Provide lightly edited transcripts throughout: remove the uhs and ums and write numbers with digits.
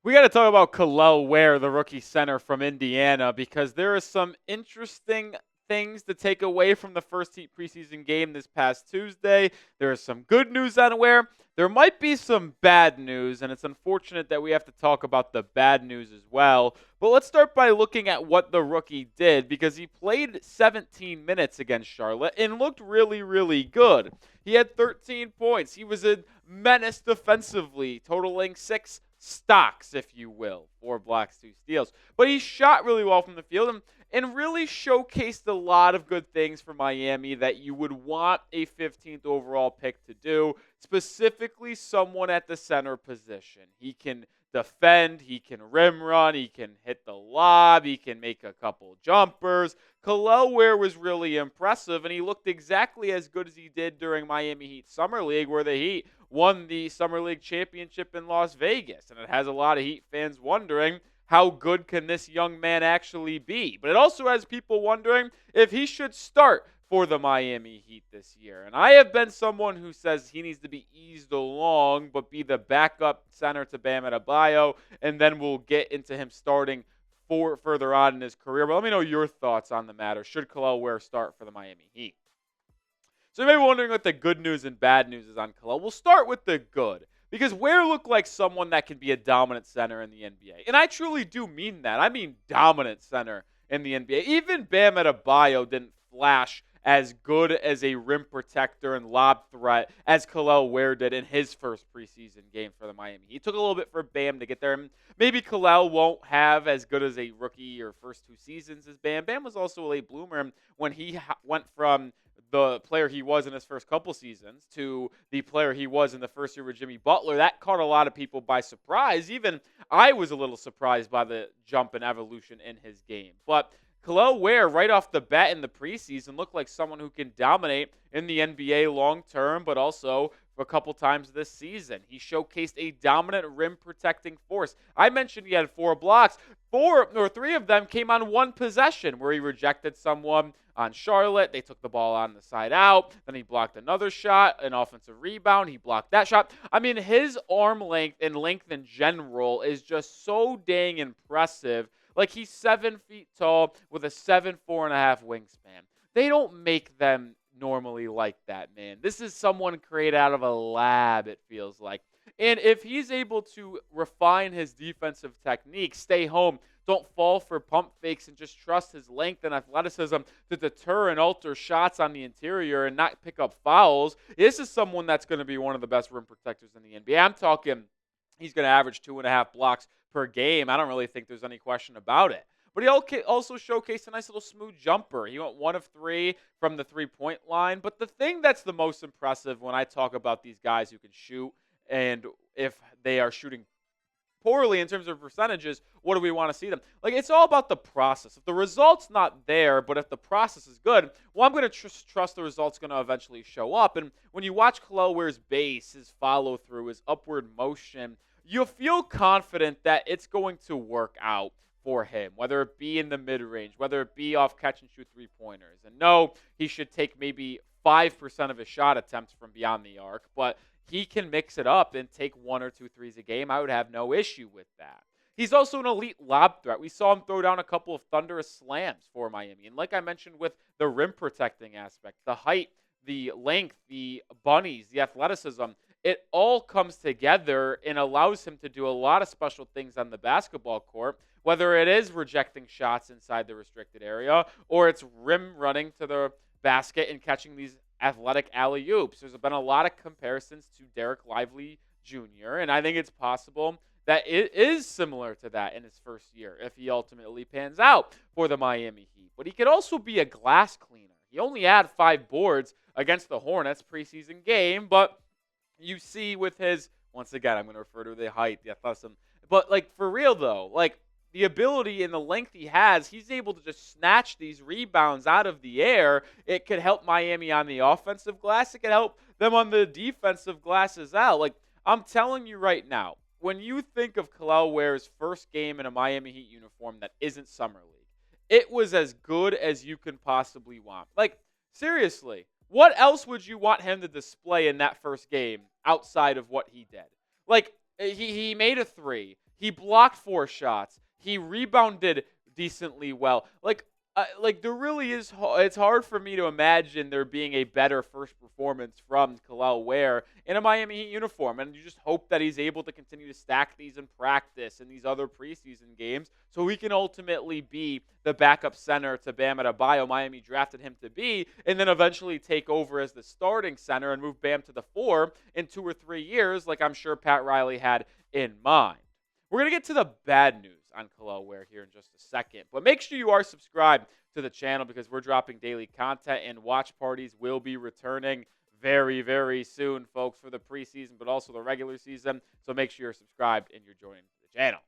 We got to talk about Kel'el Ware, the rookie center from Indiana, because there are some interesting things to take away from the first Heat preseason game this past Tuesday. There is some good news on Ware. There might be some bad news, and it's unfortunate that we have to talk about the bad news as well. But let's start by looking at what the rookie did, because he played 17 minutes against Charlotte and looked really, really good. He had 13 points. He was a menace defensively, totaling 6 stocks, if you will, 4 blocks, 2 steals. But he shot really well from the field and really showcased a lot of good things for Miami that you would want a 15th overall pick to do, specifically someone at the center position. He can defend, he can rim run, he can hit the lob, he can make a couple jumpers. Kelel Ware was really impressive, and he looked exactly as good as he did during Miami Heat Summer League, where the Heat won the Summer League championship in Las Vegas. And it has a lot of Heat fans wondering, how good can this young man actually be? But it also has people wondering if he should start for the Miami Heat this year. And I have been someone who says he needs to be eased along, but be the backup center to Bam Adebayo, and then we'll get into him starting further on in his career. But let me know your thoughts on the matter. Should Kelel Ware start for the Miami Heat? So you may be wondering what the good news and bad news is on Kelel. We'll start with the good, because Ware looked like someone that can be a dominant center in the NBA. And I truly do mean that. I mean dominant center in the NBA. Even Bam Adebayo didn't flash as good as a rim protector and lob threat as Kelel Ware did in his first preseason game for the Miami. He took a little bit for Bam to get there. Maybe Kelel won't have as good as a rookie or first 2 seasons as Bam. Bam was also a late bloomer when he went from the player he was in his first couple seasons to the player he was in the first year with Jimmy Butler. That caught a lot of people by surprise. Even I was a little surprised by the jump and evolution in his game. But Kelel Ware, right off the bat in the preseason, looked like someone who can dominate in the NBA long term, but also a couple times this season. He showcased a dominant rim protecting force. I mentioned he had 4 blocks. 3 of them came on 1 possession where he rejected someone on Charlotte. They took the ball on the side out. Then he blocked another shot, an offensive rebound. He blocked that shot. I mean, his arm length and length in general is just so dang impressive. Like, he's 7 feet tall with a 7'4.5" wingspan. They don't make them normally like that, man. This is someone created out of a lab, it feels like. And if he's able to refine his defensive technique, stay home, don't fall for pump fakes, and just trust his length and athleticism to deter and alter shots on the interior and not pick up fouls, this is someone that's going to be one of the best rim protectors in the NBA. I'm talking he's going to average 2.5 blocks per game. I don't really think there's any question about it. But he also showcased a nice little smooth jumper. He went 1 of 3 from the three-point line. But the thing that's the most impressive when I talk about these guys who can shoot, and if they are shooting poorly in terms of percentages, what do we want to see them? Like, it's all about the process. If the result's not there, but if the process is good, well, I'm going to trust the result's going to eventually show up. And when you watch Kelel Ware's base, his follow-through, his upward motion, you'll feel confident that it's going to work out for him, whether it be in the mid-range, whether it be off catch-and-shoot three-pointers. And no, he should take maybe 5% of his shot attempts from beyond the arc, but he can mix it up and take 1 or 2 threes a game. I would have no issue with that. He's also an elite lob threat. We saw him throw down a couple of thunderous slams for Miami. And like I mentioned with the rim protecting aspect, the height, the length, the bunnies, the athleticism, it all comes together and allows him to do a lot of special things on the basketball court, whether it is rejecting shots inside the restricted area or it's rim running to the basket and catching these athletic alley-oops. There's been a lot of comparisons to Derek Lively Jr., and I think it's possible that it is similar to that in his first year if he ultimately pans out for the Miami Heat. But he could also be a glass cleaner. He only had 5 boards against the Hornets preseason game, but you see with his, once again, I'm going to refer to the height, the athleticism, but like for real though, like the ability and the length he has, he's able to just snatch these rebounds out of the air. It could help Miami on the offensive glass. It could help them on the defensive glass as well. Like, I'm telling you right now, when you think of Kelel Ware's first game in a Miami Heat uniform that isn't Summer League, it was as good as you can possibly want. Like, seriously, what else would you want him to display in that first game outside of what he did? Like, he made a 3. He blocked 4 shots. He rebounded decently well. Like there really is. It's hard for me to imagine there being a better first performance from Kel'el Ware in a Miami Heat uniform, and you just hope that he's able to continue to stack these in practice and these other preseason games, so he can ultimately be the backup center to Bam Adebayo. Miami drafted him to be, and then eventually take over as the starting center and move Bam to the 4 in 2 or 3 years, like I'm sure Pat Riley had in mind. We're going to get to the bad news on Kel'el Ware here in just a second, but make sure you are subscribed to the channel because we're dropping daily content, and watch parties will be returning very, very soon, folks, for the preseason, but also the regular season. So make sure you're subscribed and you're joining the channel.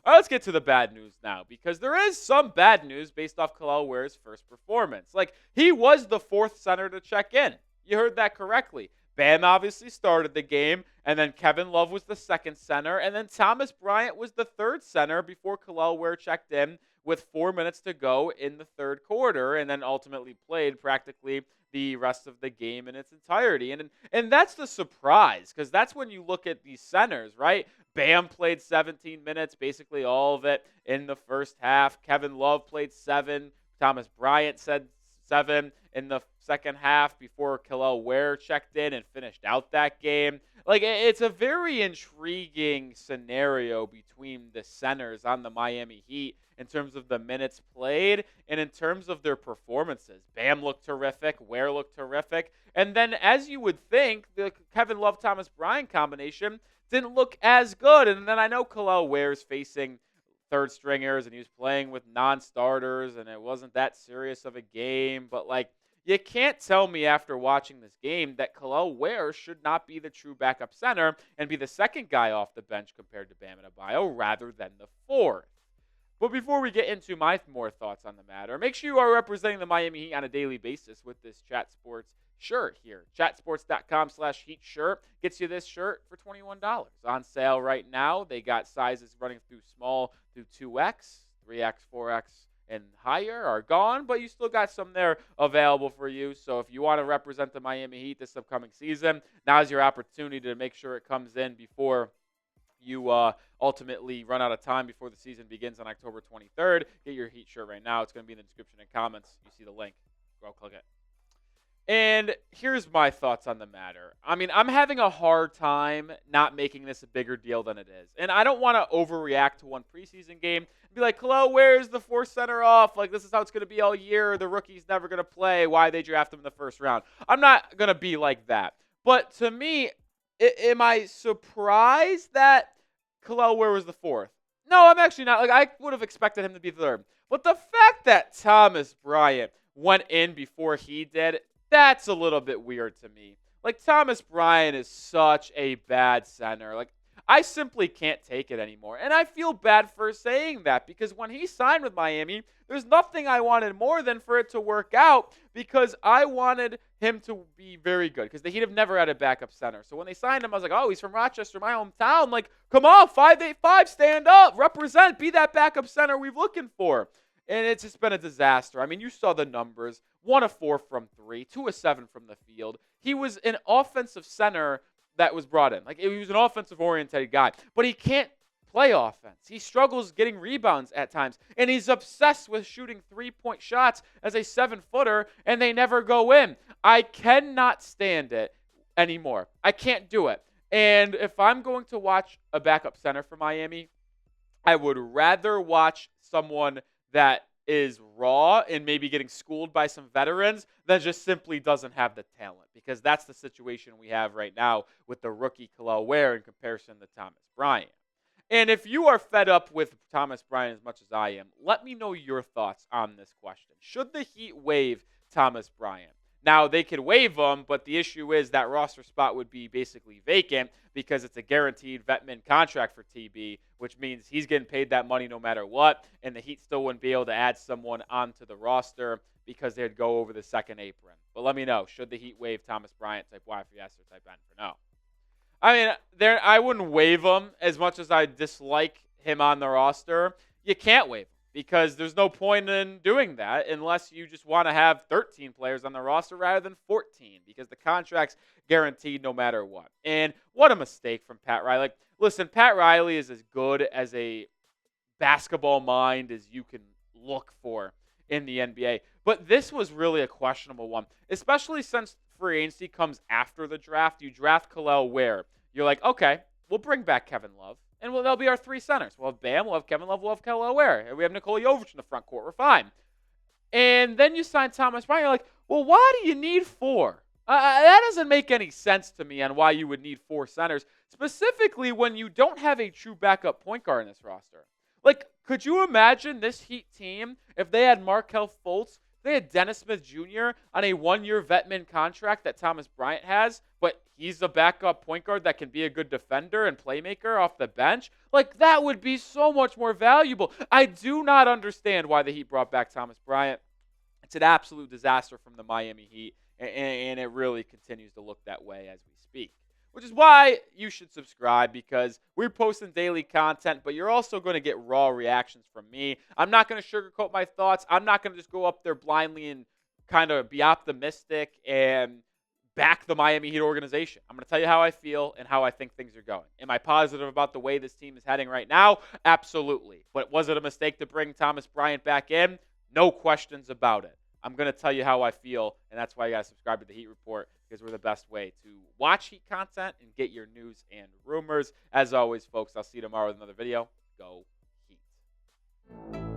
All right, let's get to the bad news now, because there is some bad news based off Kel'el Ware's first performance. Like, he was the 4th center to check in. You heard that correctly. Bam obviously started the game, and then Kevin Love was the 2nd center, and then Thomas Bryant was the 3rd center before Kel'el Ware checked in with 4 minutes to go in the 3rd quarter, and then ultimately played practically the rest of the game in its entirety. And that's the surprise, because that's when you look at these centers, right? Bam played 17 minutes, basically all of it in the first half. Kevin Love played 7. Thomas Bryant said 7 in the second half before Kel'el Ware checked in and finished out that game. Like, it's a very intriguing scenario between the centers on the Miami Heat in terms of the minutes played and in terms of their performances. Bam looked terrific. Ware looked terrific. And then, as you would think, the Kevin Love-Thomas Bryant combination didn't look as good. And then I know Kel'el Ware's facing 3rd stringers and he was playing with non-starters and it wasn't that serious of a game. But, like, you can't tell me after watching this game that Kel'el Ware should not be the true backup center and be the 2nd guy off the bench compared to Bam Adebayo rather than the 4th. But before we get into my more thoughts on the matter, make sure you are representing the Miami Heat on a daily basis with this Chat Sports shirt here. Chatsports.com/Heat shirt gets you this shirt for $21. On sale right now. They got sizes running through small through 2X, 3X, 4X, and higher are gone, but you still got some there available for you. So if you want to represent the Miami Heat this upcoming season, now's your opportunity to make sure it comes in before you ultimately run out of time before the season begins on October 23rd. Get your Heat shirt right now. It's going to be in the description and comments. You see the link. Go click it. And here's my thoughts on the matter. I mean, I'm having a hard time not making this a bigger deal than it is. And I don't want to overreact to one preseason game and be like, Kel'el, where's the 4th center off? Like, this is how it's going to be all year. The rookie's never going to play. Why they draft him in the 1st round? I'm not going to be like that. But to me, am I surprised that Kel'el Ware was the 4th? No, I'm actually not. Like, I would have expected him to be 3rd. But the fact that Thomas Bryant went in before he did, that's a little bit weird to me. Like, Thomas Bryant is such a bad center. Like, I simply can't take it anymore. And I feel bad for saying that because when he signed with Miami, there's nothing I wanted more than for it to work out because I wanted him to be very good because the Heat have never had a backup center. So when they signed him, I was like, oh, he's from Rochester, my hometown. Like, come on, 5'8", stand up, represent, be that backup center we've looking for. And it's just been a disaster. I mean, you saw the numbers. 1 of 4 from 3, 2 of 7 from the field. He was an offensive center that was brought in. Like, he was an offensive-oriented guy. But he can't play offense. He struggles getting rebounds at times. And he's obsessed with shooting 3-point shots as a 7-footer, and they never go in. I cannot stand it anymore. I can't do it. And if I'm going to watch a backup center for Miami, I would rather watch someone that is raw and maybe getting schooled by some veterans than just simply doesn't have the talent, because that's the situation we have right now with the rookie Kel'el Ware in comparison to Thomas Bryant. And if you are fed up with Thomas Bryant as much as I am, let me know your thoughts on this question. Should the Heat waive Thomas Bryant? Now, they could waive him, but the issue is that roster spot would be basically vacant because it's a guaranteed vet-min contract for TB, which means he's getting paid that money no matter what, and the Heat still wouldn't be able to add someone onto the roster because they'd go over the second apron. But let me know, should the Heat waive Thomas Bryant? Type Y for yes or type N for no. I mean, I wouldn't waive him as much as I dislike him on the roster. You can't waive him. because there's no point in doing that unless you just want to have 13 players on the roster rather than 14 because the contract's guaranteed no matter what. And what a mistake from Pat Riley. Like, listen, Pat Riley is as good as a basketball mind as you can look for in the NBA. But this was really a questionable one, especially since free agency comes after the draft. You draft Kel'el Ware. You're like, okay, we'll bring back Kevin Love, and they'll be our three centers. We'll have Bam, we'll have Kevin Love, we'll have Kelel Ware, and we have Nikola Jovic in the front court. We're fine. And then you sign Thomas Bryant. You're like, well, why do you need four? That doesn't make any sense to me on why you would need four centers, specifically when you don't have a true backup point guard in this roster. Like, could you imagine this Heat team if they had Markelle Fultz, if they had Dennis Smith Jr. on a one-year vetman contract that Thomas Bryant has, but he's a backup point guard that can be a good defender and playmaker off the bench? Like, that would be so much more valuable. I do not understand why the Heat brought back Thomas Bryant. It's an absolute disaster from the Miami Heat, and it really continues to look that way as we speak. Which is why you should subscribe, because we're posting daily content, but you're also going to get raw reactions from me. I'm not going to sugarcoat my thoughts. I'm not going to just go up there blindly and kind of be optimistic and back the Miami Heat organization. I'm going to tell you how I feel and how I think things are going. Am I positive about the way this team is heading right now? Absolutely. But was it a mistake to bring Thomas Bryant back in? No questions about it. I'm going to tell you how I feel, and that's why you got to subscribe to the Heat Report, because we're the best way to watch Heat content and get your news and rumors. As always, folks, I'll see you tomorrow with another video. Go Heat.